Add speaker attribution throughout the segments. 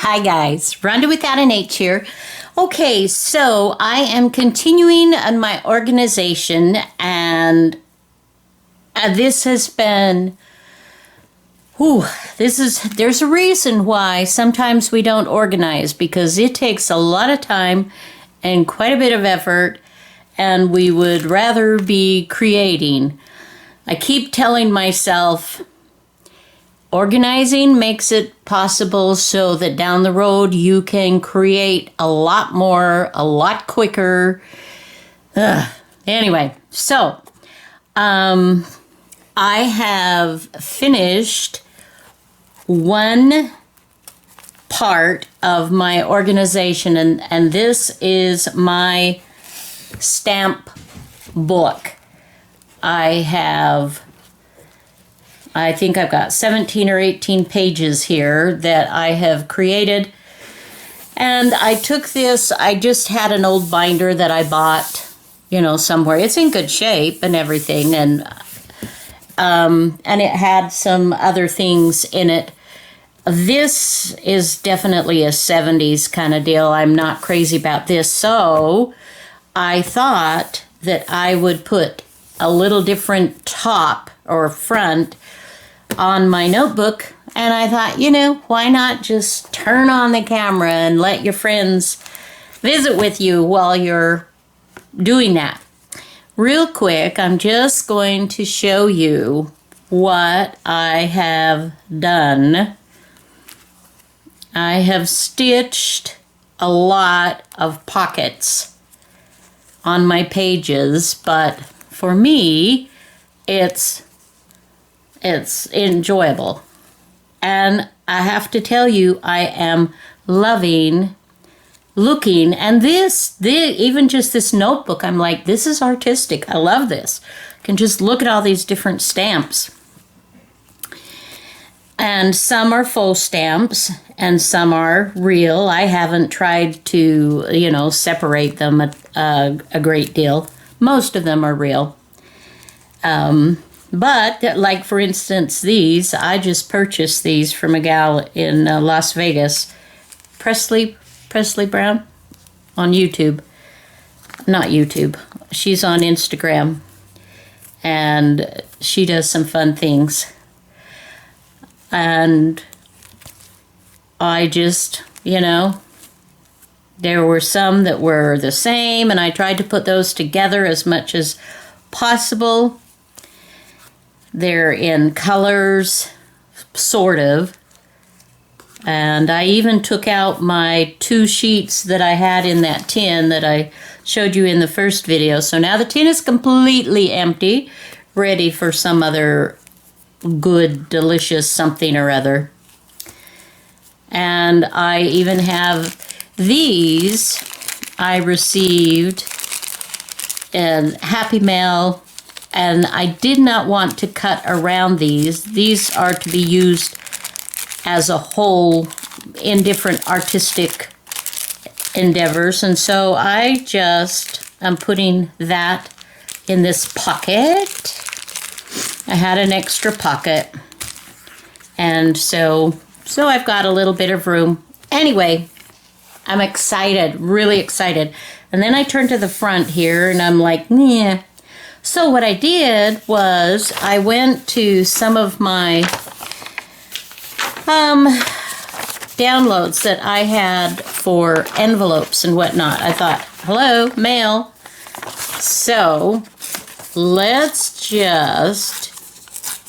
Speaker 1: Hi guys, Ronda without an H here. Okay, so I am continuing on my organization, and this has been, there's a reason why sometimes we don't organize, because it takes a lot of time and quite a bit of effort, and we would rather be creating. I keep telling myself, organizing makes it possible so that down the road you can create a lot more, a lot quicker. Anyway, so I have finished one part of my organization, and this is my stamp book. I think I've got 17 or 18 pages here that I have created. And I took this, I just had an old binder that I bought, somewhere. It's in good shape and everything. And it had some other things in it. This is definitely a 70s kind of deal. I'm not crazy about this. So I thought that I would put a little different top or front on my notebook, and I thought, why not just turn on the camera and let your friends visit with you while you're doing that. Real quick, I'm just going to show you what I have done. I have stitched a lot of pockets on my pages, but for me, it's enjoyable. And I have to tell you, I am loving looking. And even just this notebook, I'm like, this is artistic. I love this. I can just look at all these different stamps. And some are faux stamps and some are real. I haven't tried to, separate them a great deal. Most of them are real. But, like, for instance, these, I just purchased these from a gal in Las Vegas, Presley Brown, on YouTube. Not YouTube. She's on Instagram, and she does some fun things. And I just, there were some that were the same, and I tried to put those together as much as possible. They're in colors, sort of. And I even took out my 2 sheets that I had in that tin that I showed you in the first video. So now the tin is completely empty, ready for some other good, delicious something or other. And I even have these I received in Happy Mail. And I did not want to cut around these. These are to be used as a whole in different artistic endeavors. And so I just am putting that in this pocket. I had an extra pocket. And so I've got a little bit of room. Anyway, I'm excited, really excited. And then I turn to the front here and I'm like, yeah. So what I did was I went to some of my downloads that I had for envelopes and whatnot. I thought, hello, mail. So let's just,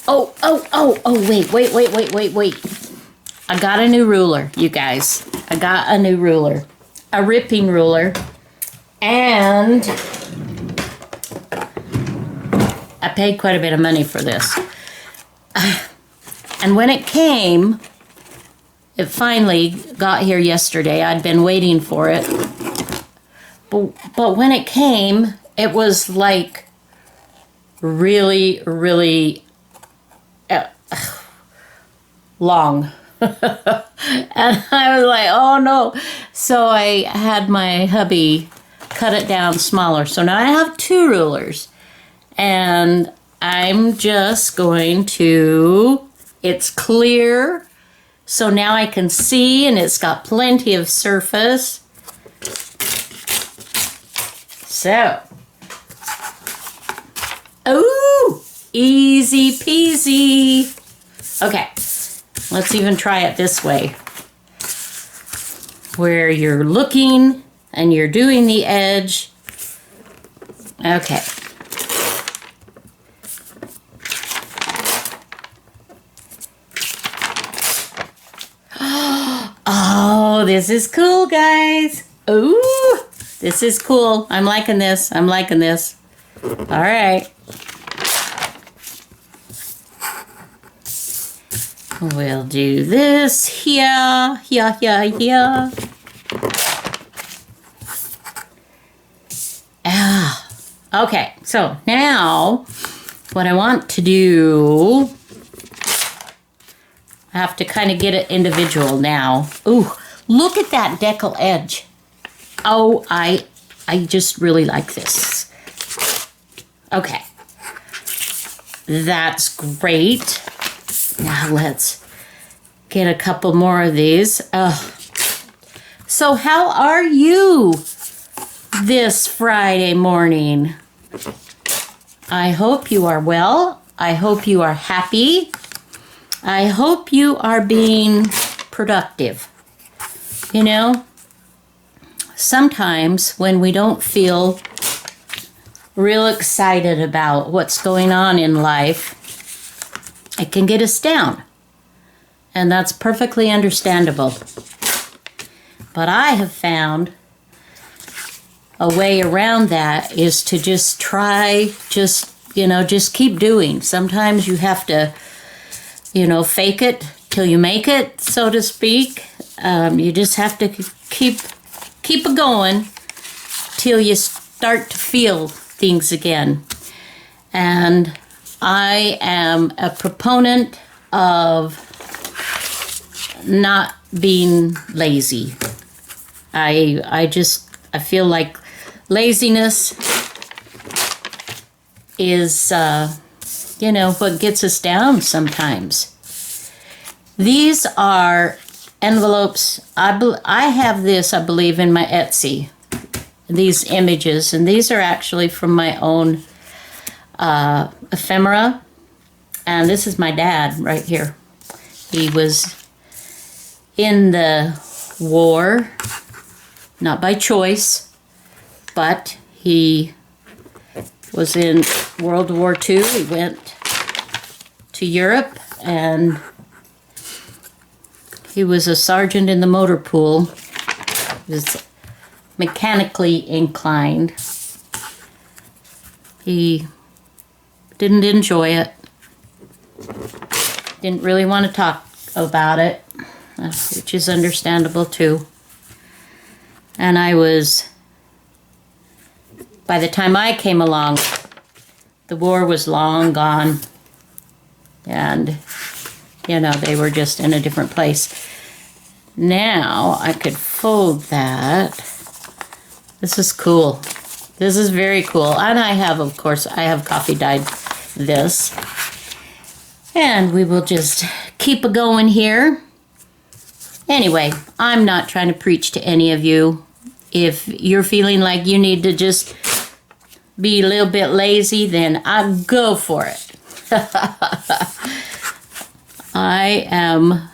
Speaker 1: wait. I got a new ruler, you guys. I got a new ruler, a ripping ruler, and I paid quite a bit of money for this. And when it came, it finally got here yesterday. I'd been waiting for it. But when it came, it was like really, really long. And I was like, oh no. So I had my hubby cut it down smaller. So now I have 2 rulers. And I'm just going to, it's clear So now I can see, and it's got plenty of surface. So, ooh, easy peasy. Okay, let's even try it this way, where you're looking and you're doing the edge. Okay. Oh, this is cool, guys. Ooh, this is cool. I'm liking this. I'm liking this. All right. We'll do this here, here, here, here. Ah, okay, so now what I want to do, I have to kind of get it individual now. Ooh, look at that decal edge. Oh, I just really like this. Okay, that's great. Now let's get a couple more of these. So how are you this Friday morning? I hope you are well. I hope you are happy. I hope you are being productive. You know, sometimes when we don't feel real excited about what's going on in life, it can get us down. And that's perfectly understandable. But I have found a way around that is to just try, just keep doing. Sometimes you have to, fake it till you make it, so to speak. You just have to keep it going till you start to feel things again. And I am a proponent of not being lazy. I feel like laziness is, what gets us down sometimes. These are envelopes. I have this, I believe, in my Etsy. These images, and these are actually from my own Ephemera. And this is my dad right here. He was in the war, not by choice, but he was in World War II. He went to Europe, and he was a sergeant in the motor pool. He was mechanically inclined. He didn't enjoy it. Didn't really want to talk about it, which is understandable too. And by the time I came along, the war was long gone. And, they were just in a different place. Now I could fold that. This is cool. This is very cool. And I have coffee dyed this. And we will just keep it going here. Anyway, I'm not trying to preach to any of you. If you're feeling like you need to just be a little bit lazy, then I go for it. I am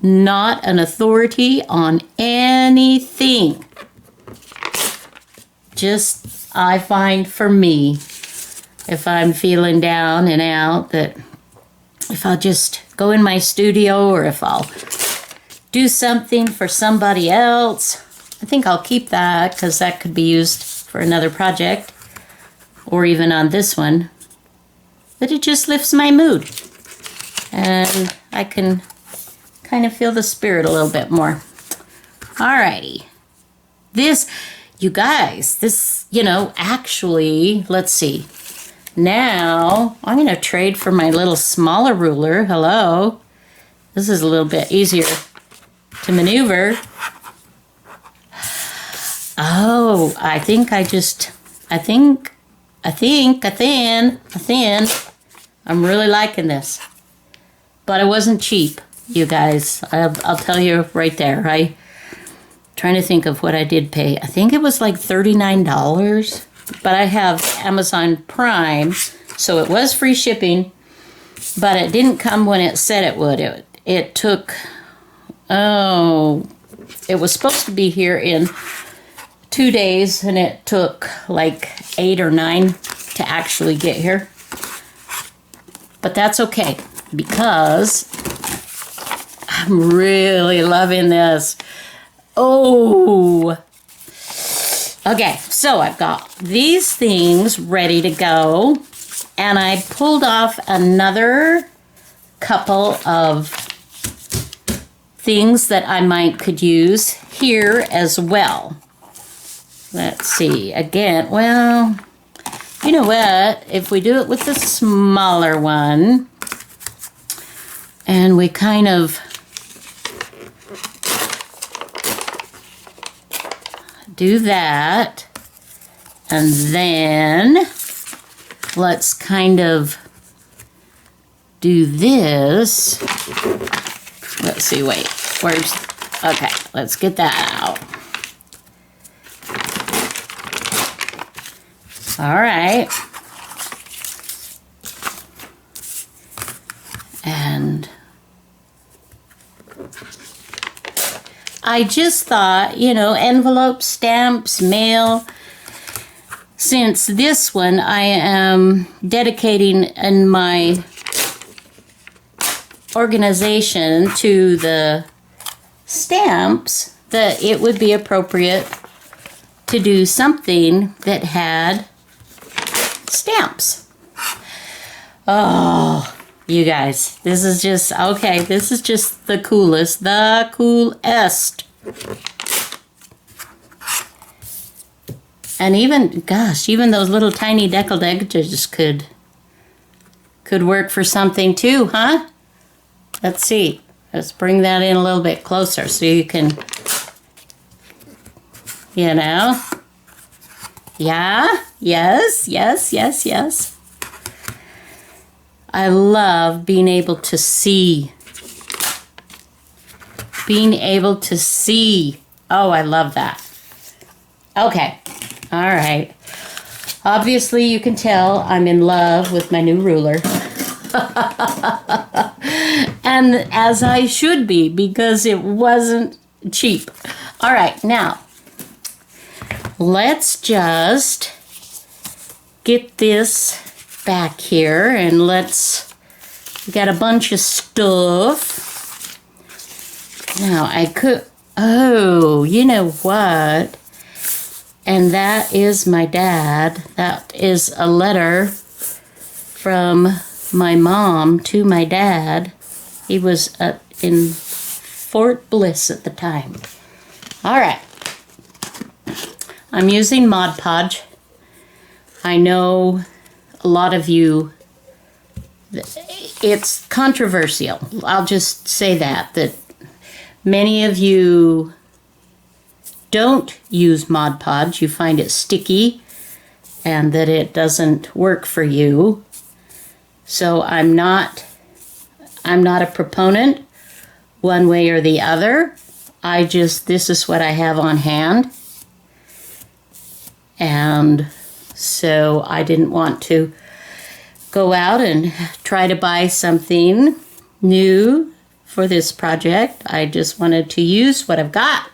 Speaker 1: not an authority on anything. Just, I find for me, if I'm feeling down and out, that if I'll just go in my studio or if I'll do something for somebody else, I think I'll keep that because that could be used for another project or even on this one. But it just lifts my mood and I can kind of feel the spirit a little bit more. Alrighty. You guys, actually, let's see. Now, I'm going to trade for my little smaller ruler. Hello. This is a little bit easier to maneuver. Oh, I think I'm really liking this. But it wasn't cheap. you guys. I'll tell you right there. Trying to think of what I did pay. I think it was like $39, but I have Amazon Prime, so it was free shipping, but it didn't come when it said it would. It took, it was supposed to be here in 2 days, and it took like 8 or 9 to actually get here. But that's okay, because I'm really loving this. Oh, okay, so I've got these things ready to go, and I pulled off another couple of things that I could use here as well. Let's see, again, well, you know what, if we do it with the smaller one, and we kind of do that, and then let's kind of do this. Let's see, wait, okay, let's get that out. All right. And I just thought, envelopes, stamps, mail. Since this one I am dedicating in my organization to the stamps, that it would be appropriate to do something that had stamps. Oh, you guys, this is just, okay, this is just the coolest. And even, gosh, even those little tiny deckled edges could work for something too, huh? Let's see. Let's bring that in a little bit closer so you can, yeah, yes. I love being able to see. Oh, I love that. Okay. All right. Obviously, you can tell I'm in love with my new ruler. And as I should be, because it wasn't cheap. All right, now, let's just get this back here, and we got a bunch of stuff. Now, I could, oh, you know what? And that is my dad. That is a letter from my mom to my dad. He was in Fort Bliss at the time. All right. I'm using Mod Podge. I know a lot of you, it's controversial. I'll just say that many of you don't use Mod Podge. You find it sticky and that it doesn't work for you. So I'm not a proponent one way or the other. This is what I have on hand. And so I didn't want to go out and try to buy something new for this project. I just wanted to use what I've got.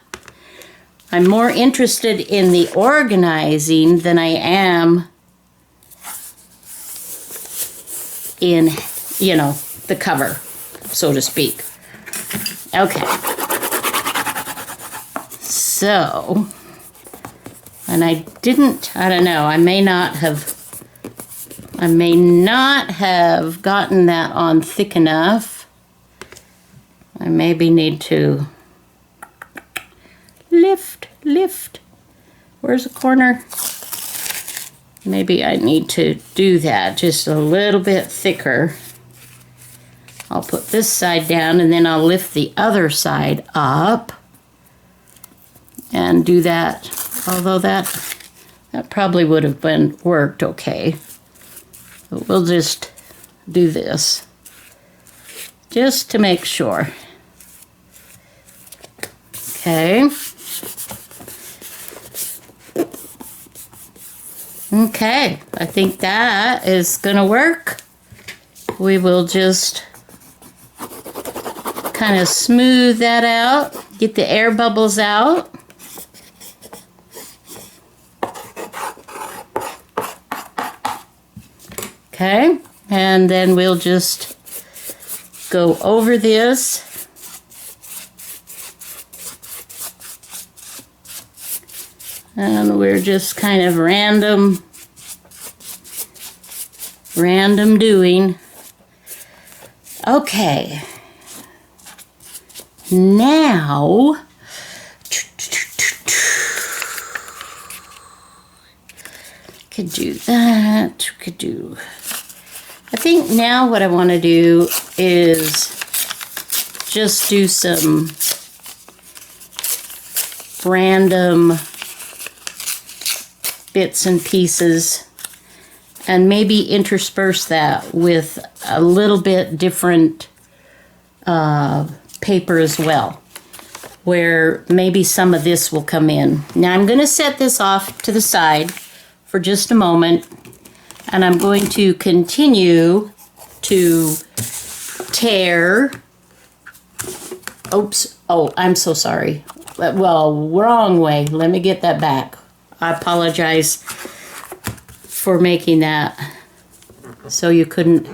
Speaker 1: I'm more interested in the organizing than I am in, the cover, so to speak. Okay. So, and I don't know, I may not have gotten that on thick enough. I maybe need to lift. Where's the corner? Maybe I need to do that just a little bit thicker. I'll put this side down and then I'll lift the other side up and do that. Although that probably would have worked okay. But we'll just do this just to make sure. Okay. Okay, I think that is gonna work. We will just kind of smooth that out, get the air bubbles out. Okay, and then we'll just go over this. And we're just kind of random doing. Okay. Now, could do that, could do. I think now what I want to do is just do some random bits and pieces and maybe intersperse that with a little bit different paper as well, where maybe some of this will come in. Now I'm going to set this off to the side for just a moment, and I'm going to continue to tear. Oops. Oh, I'm so sorry. Well, wrong way. Let me get that back. I apologize for making that so you couldn't.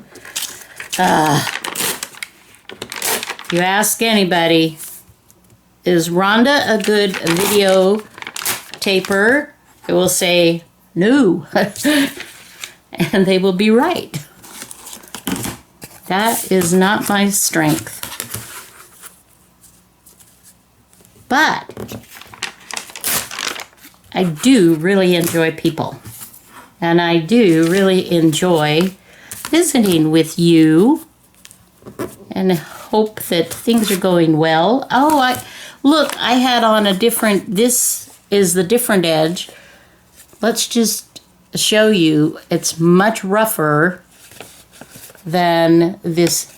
Speaker 1: You ask anybody, is Ronda a good video taper? It will say no. And they will be right. That is not my strength. But I do really enjoy people. And I do really enjoy visiting with you. And hope that things are going well. Oh, look, I had on a different, this is the different edge. Let's just show you, it's much rougher than this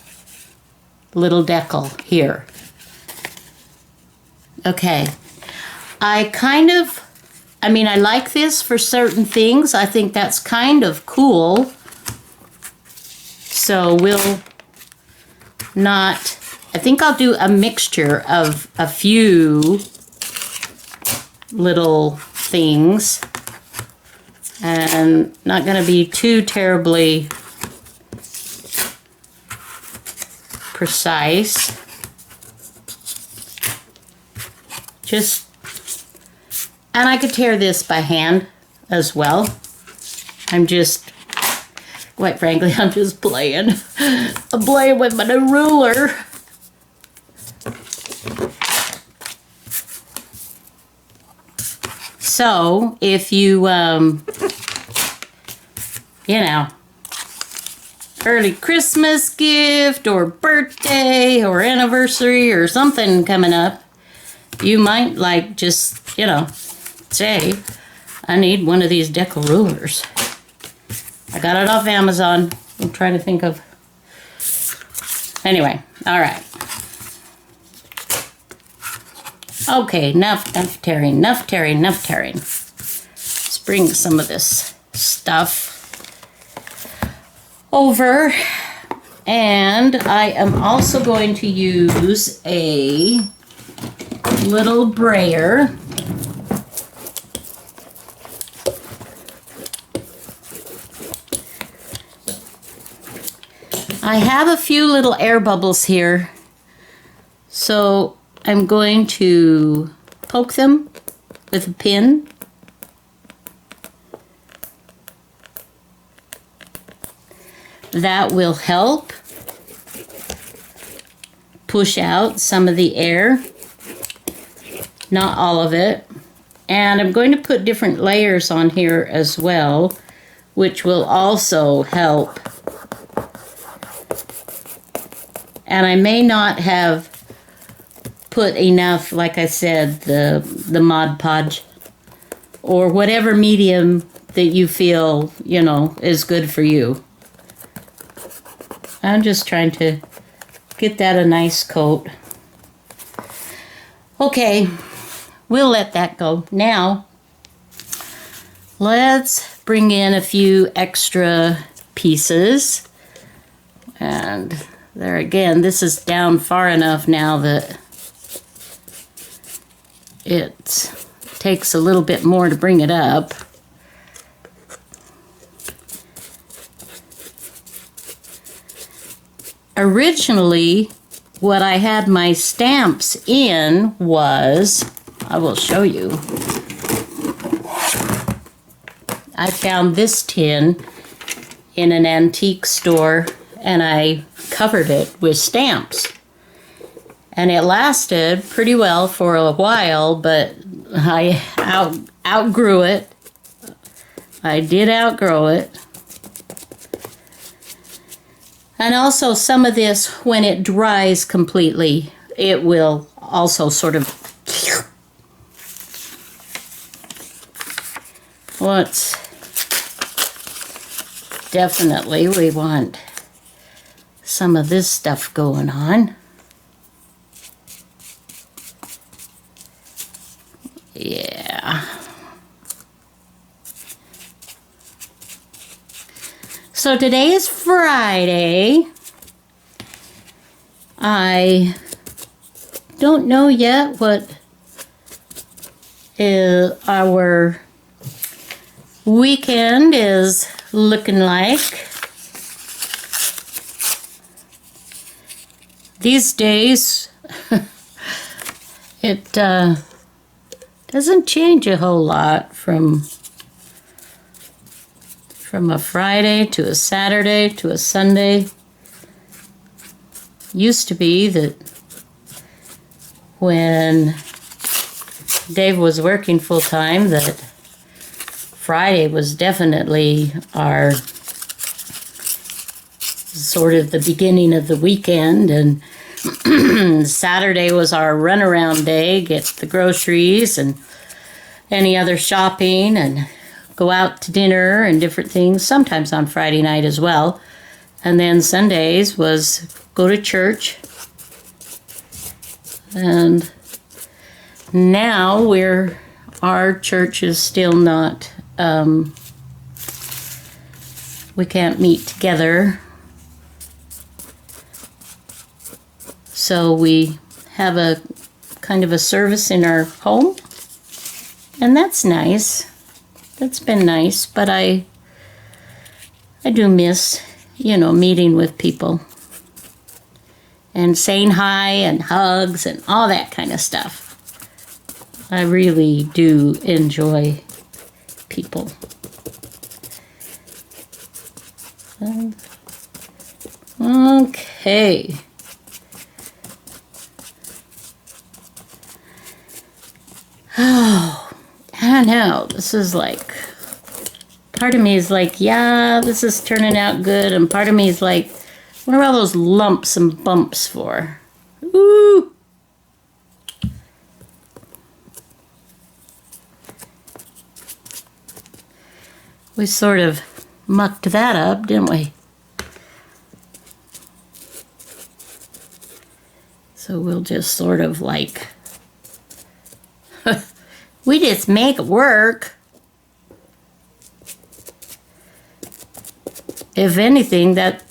Speaker 1: little decal here. Okay, I like this for certain things. I think that's kind of cool. So we'll not, I think I'll do a mixture of a few little things and not going to be too terribly precise. Just, and I could tear this by hand as well. I'm just, quite frankly, I'm just playing. I'm playing with my new ruler. So, if you, you know, early Christmas gift or birthday or anniversary or something coming up, you might like just, you know, say, I need one of these decal rulers. I got it off Amazon. I'm trying to think of. Anyway, all right. Okay, enough tearing. Let's bring some of this stuff over. And I am also going to use a little brayer. I have a few little air bubbles here, so I'm going to poke them with a pin. That will help push out some of the air, not all of it. And I'm going to put different layers on here as well, which will also help. And I may not have put enough, like I said, the Mod Podge or whatever medium that you feel, you know, is good for you. I'm just trying to get that a nice coat. Okay. we'll let that go. Now, let's bring in a few extra pieces. And there again, this is down far enough now that it takes a little bit more to bring it up. Originally, what I had my stamps in was, I will show you. I found this tin in an antique store and I covered it with stamps. And it lasted pretty well for a while, but I outgrew it. I did outgrow it. And also some of this, when it dries completely, it will also sort of... What's... Definitely we want some of this stuff going on. Yeah. So today is Friday. I don't know yet what our weekend is looking like. These days, it doesn't change a whole lot from a Friday to a Saturday to a Sunday. Used to be that when Dave was working full-time, that Friday was definitely our sort of the beginning of the weekend, and Saturday was our runaround day, get the groceries and any other shopping and go out to dinner and different things, sometimes on Friday night as well. And then Sundays was go to church. And now our church is still not, we can't meet together. So we have a kind of a service in our home. And that's nice. That's been nice, but I do miss, meeting with people and saying hi and hugs and all that kind of stuff. I really do enjoy people. Okay. Oh, I don't know. This is like, part of me is like, yeah, this is turning out good. And part of me is like, what are all those lumps and bumps for? Ooh. We sort of mucked that up, didn't we? So we'll just sort of like, we just make it work. If anything, that,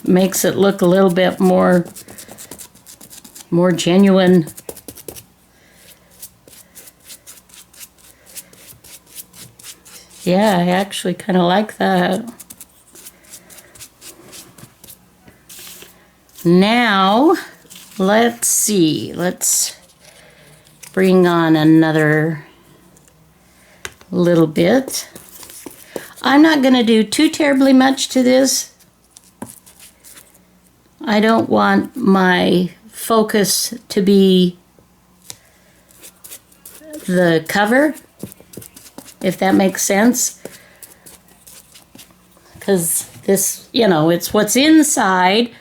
Speaker 1: makes it look a little bit more genuine. Yeah, I actually kind of like that. Now, let's see. Let's bring on another little bit. I'm not going to do too terribly much to this. I don't want my focus to be the cover, if that makes sense. Because this, it's what's inside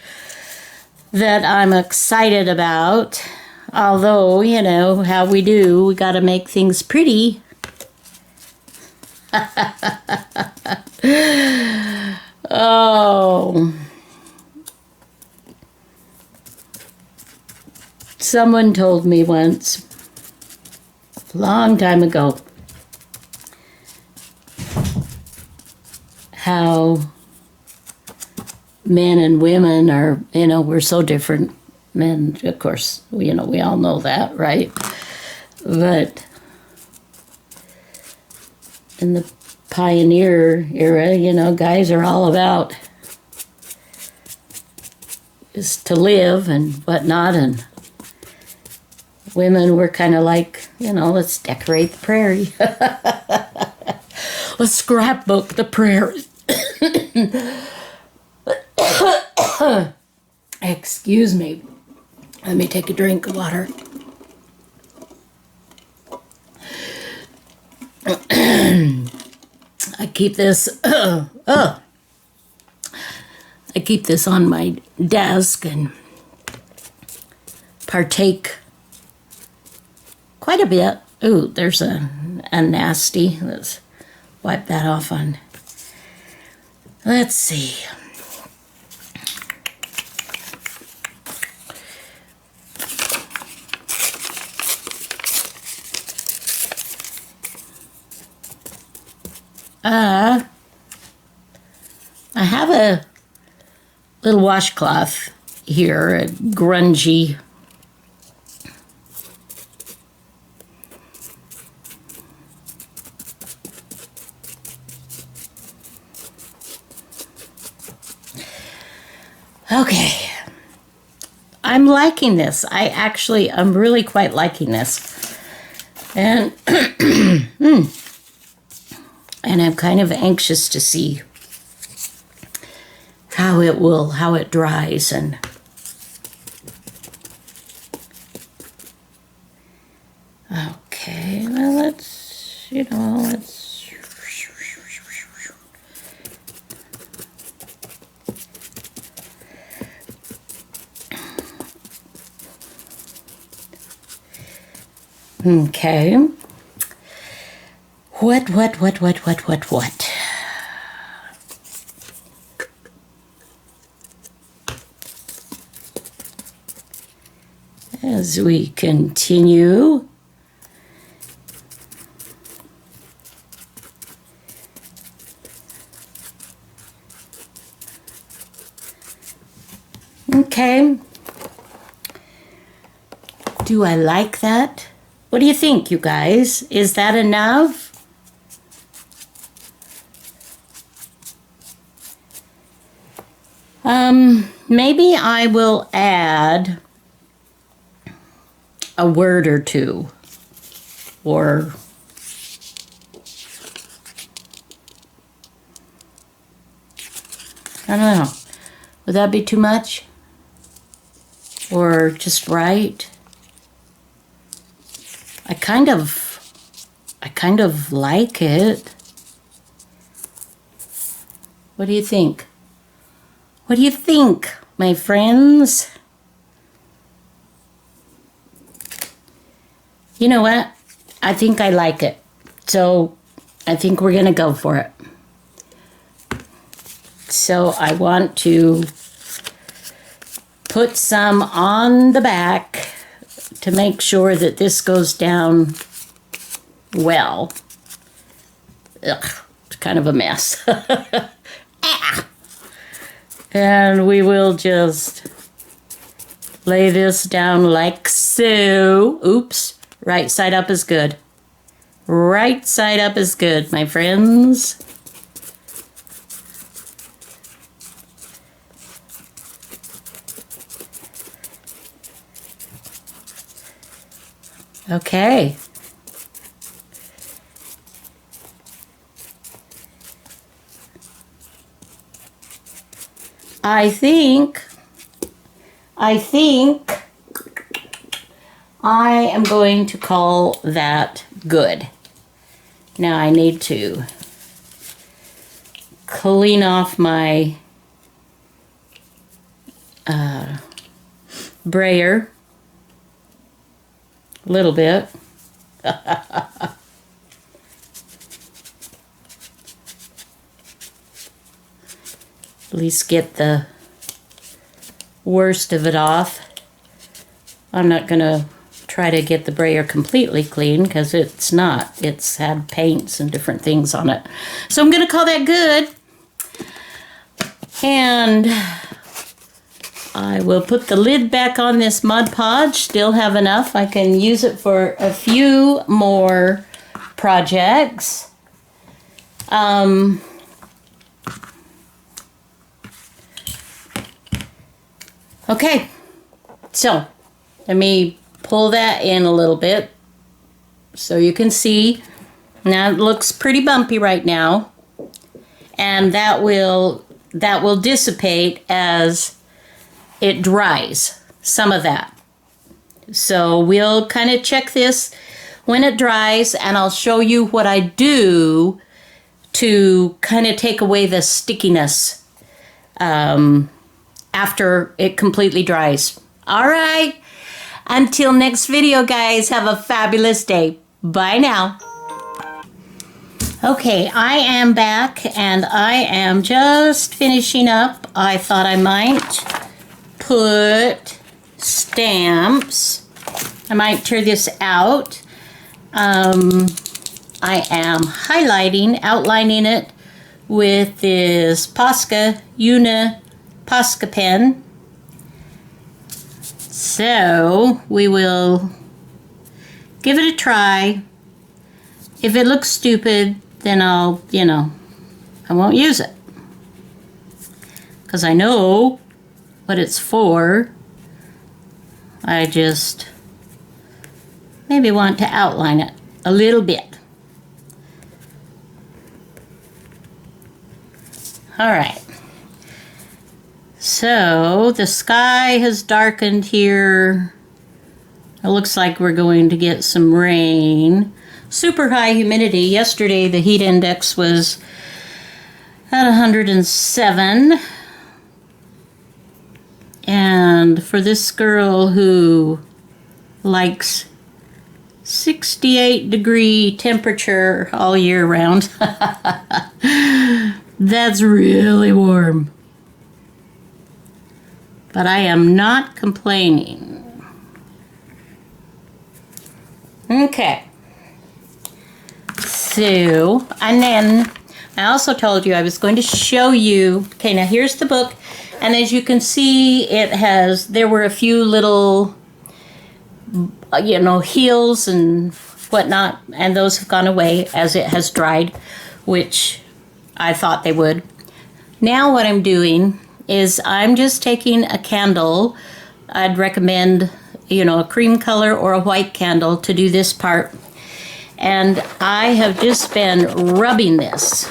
Speaker 1: that I'm excited about. Although, how we do, we got to make things pretty. Oh. Someone told me once long time ago, how men and women are, we're so different. Men, of course, we all know that, right? But in the pioneer era, guys are all about is to live and whatnot, and women were kind of like, let's decorate the prairie. Let's scrapbook the prairie. Excuse me. Let me take a drink of water. I keep this on my desk and partake quite a bit. Ooh, there's a nasty. Let's wipe that off on. Let's see. I have a little washcloth here, a grungy okay. I'm liking this. I'm really quite liking this. And and I'm kind of anxious to see how it dries. And okay, well, let's okay. What? As we continue, okay. Do I like that? What do you think, you guys? Is that enough? Maybe I will add a word or two, or I don't know. Would that be too much? Or just right? I kind of like it. What do you think? What do you think, my friends? You know what? I think I like it. So I think we're going to go for it. So I want to put some on the back to make sure that this goes down well. Ugh, it's kind of a mess. And we will just lay this down like so. Oops. Right side up is good. Right side up is good, my friends. Okay. I think I am going to call that good. Now I need to clean off my brayer a little bit. At least get the worst of it off. I'm not going to try to get the brayer completely clean because it's not. It's had paints and different things on it. So I'm going to call that good. And I will put the lid back on this Mod Podge. Still have enough. I can use it for a few more projects. Okay, so let me pull that in a little bit so you can see. Now it looks pretty bumpy right now, and that will dissipate as it dries, some of that. So we'll kind of check this when it dries, and I'll show you what I do to kind of take away the stickiness after it completely dries. All right, until next video, guys, have a fabulous day. Bye now. Okay, I am back, and I am just finishing up. I thought I might put stamps. I might tear this out. I am highlighting, outlining it with this Posca Uni Posca pen. So we will give it a try. If it looks stupid, then I'll, I won't use it. Because I know what it's for. I just maybe want to outline it a little bit. All right. So the sky has darkened here. It looks like we're going to get some rain. Super high humidity. Yesterday the heat index was at 107. And for this girl who likes 68-degree temperature all year round, that's really warm. But I am not complaining. Okay. So, and then I also told you I was going to show you. Okay, now here's the book. And as you can see, there were a few little, heels and whatnot, and those have gone away as it has dried, which I thought they would. Now what I'm doing is I'm just taking a candle. I'd recommend, a cream color or a white candle to do this part. And I have just been rubbing this.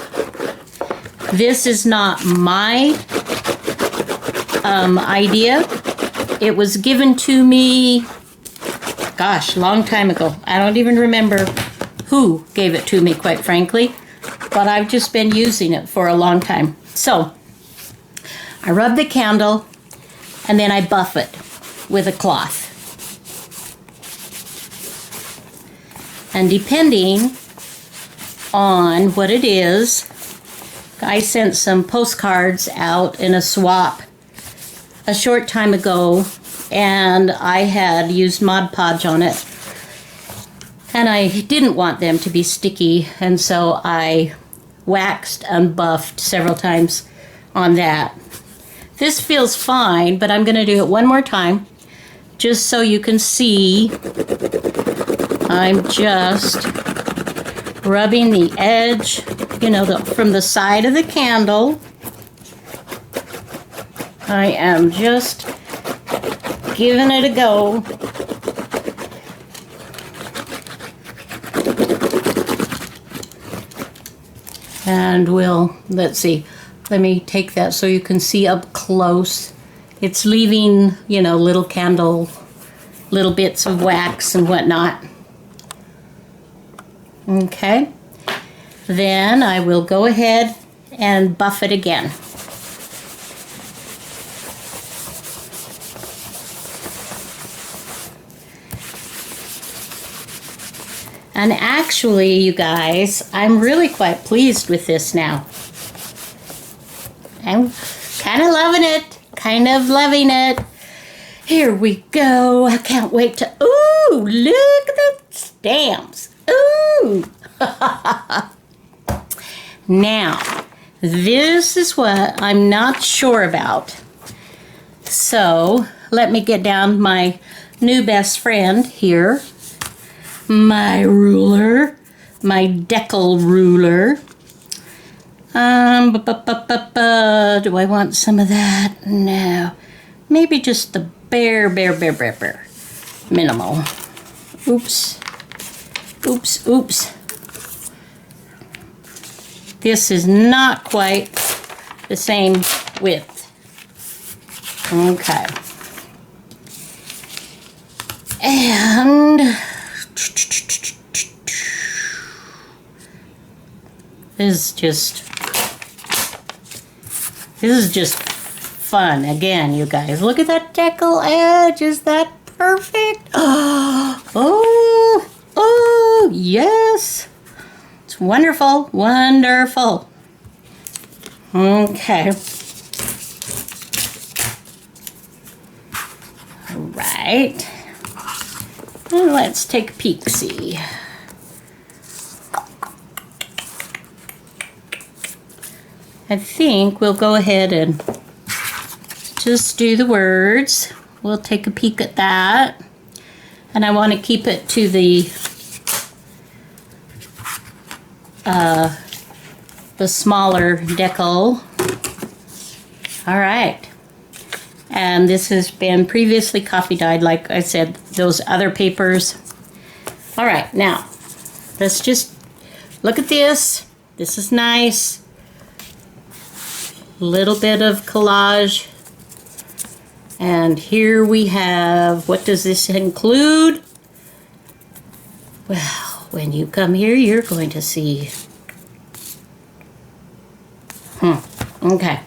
Speaker 1: This is not my idea. It was given to me, gosh, a long time ago. I don't even remember who gave it to me, quite frankly. But I've just been using it for a long time. So, I rub the candle, and then I buff it with a cloth. And depending on what it is, I sent some postcards out in a swap a short time ago, and I had used Mod Podge on it. And I didn't want them to be sticky, and so I waxed and buffed several times on that. This feels fine, but I'm going to do it one more time just so you can see. I'm just rubbing the edge, from the side of the candle. I am just giving it a go. And let's see, let me take that so you can see up close. It's leaving, little candle, little bits of wax and whatnot. Okay. Then I will go ahead and buff it again. And actually, you guys, I'm really quite pleased with this now. I'm kind of loving it. Kind of loving it. Here we go. I can't wait to... Ooh! Ooh, look at the stamps. Ooh. Now, this is what I'm not sure about. So, let me get down my new best friend here. My ruler. My decal ruler. Do I want some of that? No. Maybe just the bare. Minimal. Oops. This is not quite the same width. Okay. And this is just fun. Again, you guys, look at that decal edge. Is that perfect? Oh, yes. It's wonderful, wonderful. Okay. All right. And let's take a peek-see. I think we'll go ahead and just do the words. We'll take a peek at that. And I want to keep it to the smaller decal. All right. And this has been previously coffee dyed, like I said, those other papers. All right, now, let's just look at this. This is nice. Little bit of collage. And here we have, what does this include? Well, when you come here, you're going to see. Okay.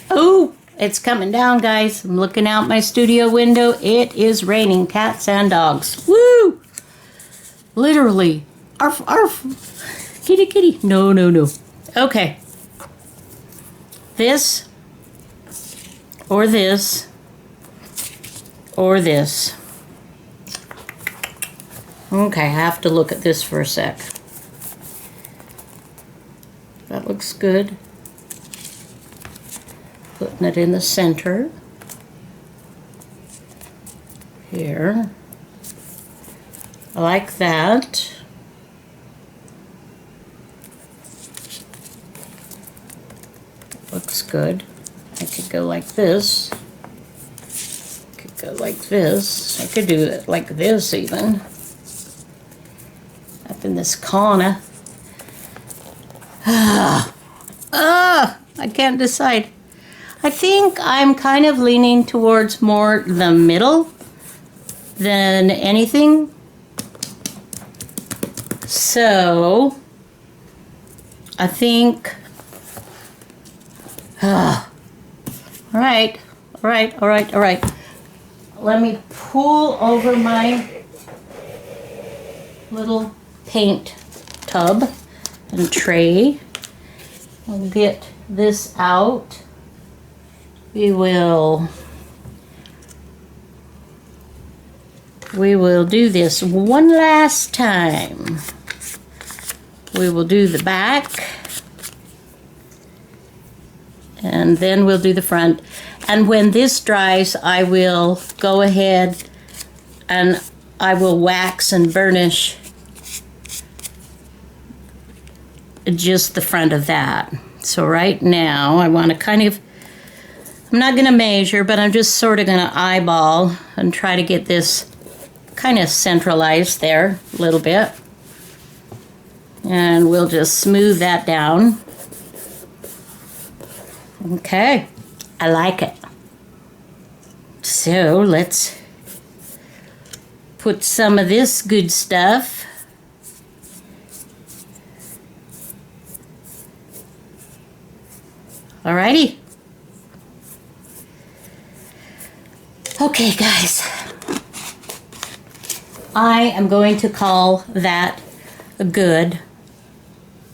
Speaker 1: Oh, it's coming down, guys. I'm looking out my studio window. It is raining cats and dogs. Woo! Literally. Arf, arf. Kitty, kitty. No. Okay. This, or this, or this. Okay, I have to look at this for a sec. That looks good. Putting it in the center. Here. I like that. Looks good. I could go like this. Could go like this. I could do it like this even. Up in this corner. I can't decide. I think I'm kind of leaning towards more the middle than anything. So, I think, all right. Let me pull over my little paint tub and tray. We'll get this out. We will do this one last time. We will do the back, and then we'll do the front. And when this dries, I will go ahead and I will wax and burnish just the front of that. So right now, I want to kind of, I'm not going to measure, but I'm just sort of going to eyeball and try to get this kind of centralized there a little bit. And we'll just smooth that down. Okay, I like it. So let's put some of this good stuff. Alrighty. Okay, guys. I am going to call that good.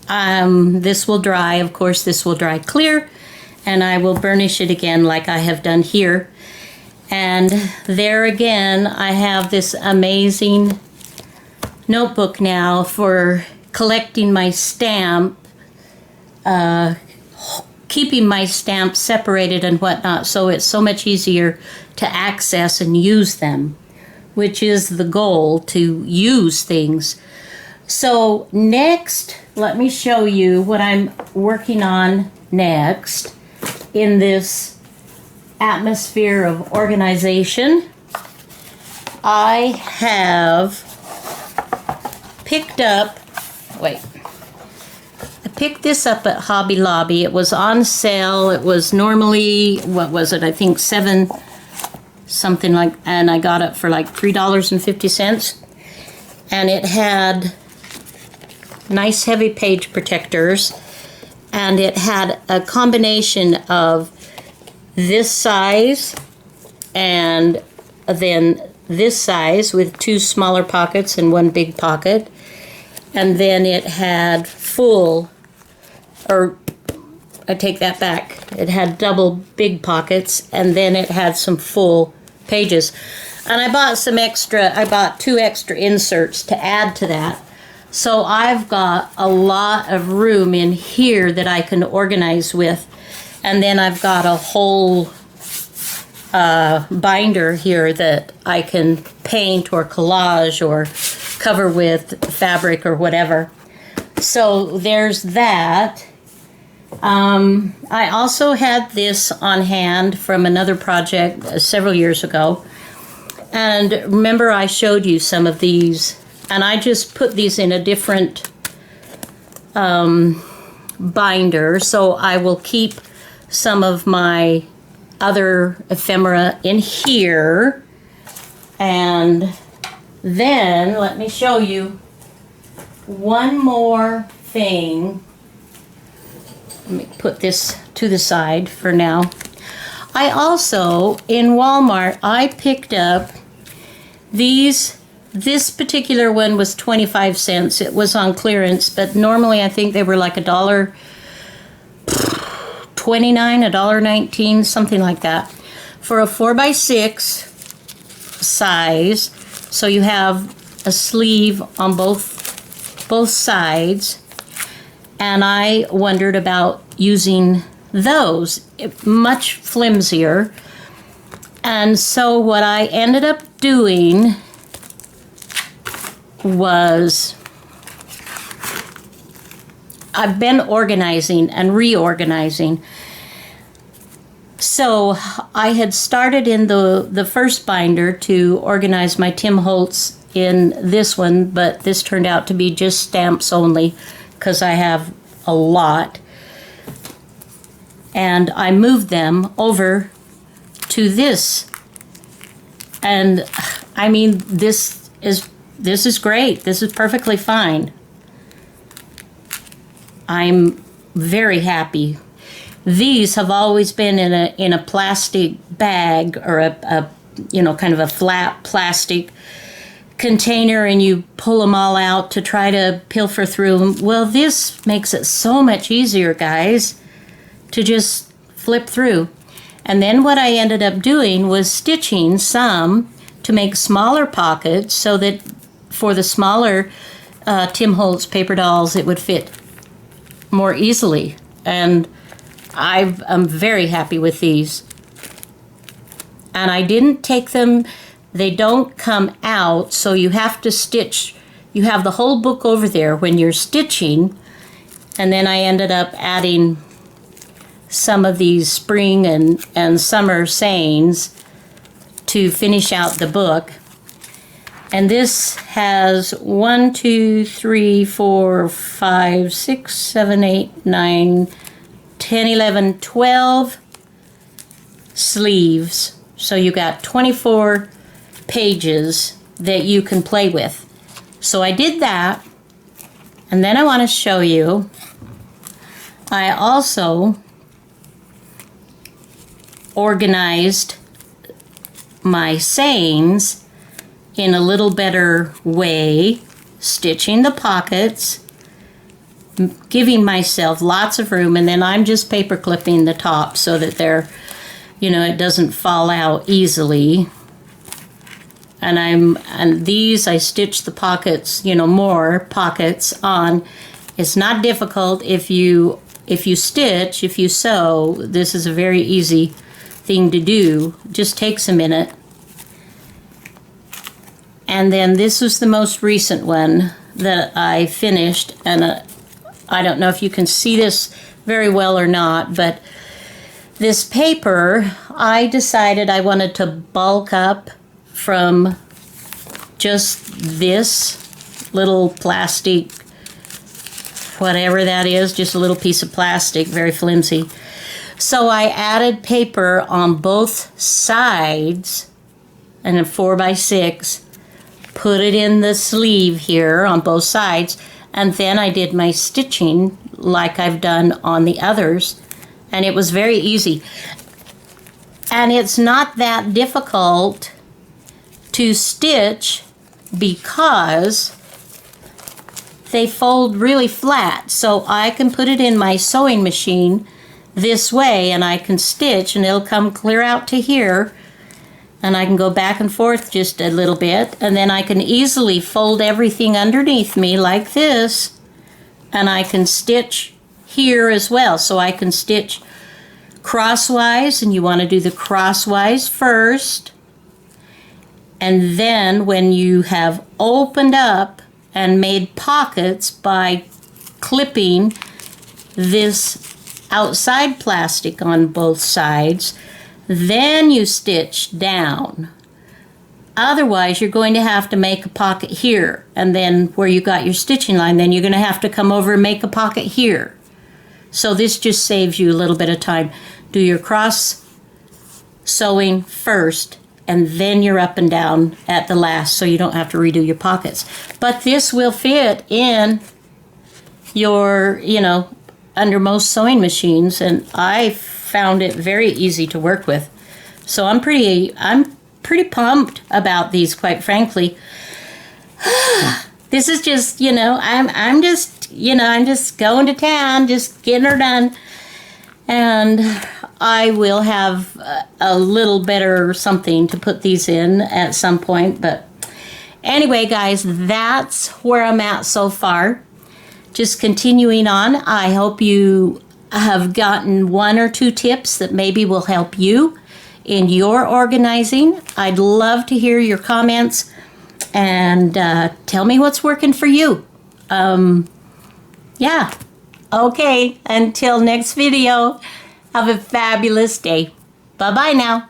Speaker 1: This will dry. Of course, this will dry clear, and I will burnish it again like I have done here. And there again, I have this amazing notebook now for collecting my stamp, keeping my stamps separated and whatnot, so it's so much easier to access and use them, which is the goal, to use things. So next, let me show you what I'm working on next in this atmosphere of organization. I have picked up, I picked this up at Hobby Lobby. It was on sale. It was normally, what was it? I think $7 something like, and I got it for like $3.50. And it had nice heavy page protectors, and it had a combination of this size and then this size with 2 smaller pockets and 1 big pocket. And then it had full, or I take that back, it had double big pockets, and then it had some full pages. And I bought 2 extra inserts to add to that. So I've got a lot of room in here that I can organize with. And then I've got a whole binder here that I can paint or collage or cover with fabric or whatever. So there's that. I also had this on hand from another project several years ago. And remember, I showed you some of these, and I just put these in a different binder. So I will keep some of my other ephemera in here. And then let me show you one more thing. Let me put this to the side for now. I also, in Walmart, I picked up these. This particular one was 25 cents. It was on clearance, but normally I think they were like $1.29, $1.19, something like that, for a 4x6 size. So you have a sleeve on both sides. And I wondered about using those, much flimsier. And so what I ended up doing was, I've been organizing and reorganizing. So I had started in the first binder to organize my Tim Holtz in this one, but this turned out to be just stamps only because I have a lot. And I moved them over to this. And I mean, this is great. This is perfectly fine. I'm very happy. These have always been in a plastic bag, or a kind of a flat plastic container, and you pull them all out to try to pilfer through them. Well, this makes it so much easier, guys, to just flip through. And then what I ended up doing was stitching some to make smaller pockets so that for the smaller Tim Holtz paper dolls it would fit more easily. And I'm very happy with these. And I didn't take them, they don't come out, so you have to stitch. You have the whole book over there when you're stitching. And then I ended up adding some of these spring and summer sayings to finish out the book. And this has 1, 2, 3, 4, 5, 6, 7, 8, 9, 10, 11, 12 sleeves. So you got 24 pages that you can play with. So I did that. And then I want to show you, I also organized my sayings in a little better way, stitching the pockets, giving myself lots of room, and then I'm just paper clipping the top so that they're you know, it doesn't fall out easily. And these I stitch the pockets, you know, more pockets on. It's not difficult if you stitch, if you sew. This is a very easy thing to do. Just takes a minute. And then this was the most recent one that I finished, and I don't know if you can see this very well or not, but this paper, I decided I wanted to bulk up from just this little plastic, whatever that is, just a little piece of plastic, very flimsy. So I added paper on both sides, and a 4x6, put it in the sleeve here on both sides, and then I did my stitching like I've done on the others, and it was very easy. And it's not that difficult to stitch because they fold really flat, so I can put it in my sewing machine this way and I can stitch and it'll come clear out to here, and I can go back and forth just a little bit, and then I can easily fold everything underneath me like this, and I can stitch here as well. So I can stitch crosswise, and you want to do the crosswise first, and then when you have opened up and made pockets by clipping this outside plastic on both sides, then you stitch down. Otherwise, you're going to have to make a pocket here, and then where you got your stitching line, then you're going to have to come over and make a pocket here. So this just saves you a little bit of time. Do your cross sewing first, and then you're up and down at the last, so you don't have to redo your pockets. But this will fit in your, you know, under most sewing machines, and I found it very easy to work with. So I'm pretty pumped about these, quite frankly. This is just, you know, I'm just going to town, just getting her done. And I will have a little better something to put these in at some point. But anyway, guys, that's where I'm at so far. Just continuing on. I hope you have gotten one or two tips that maybe will help you in your organizing. I'd love to hear your comments and tell me what's working for you. Yeah. Okay, until next video, have a fabulous day. Bye-bye now.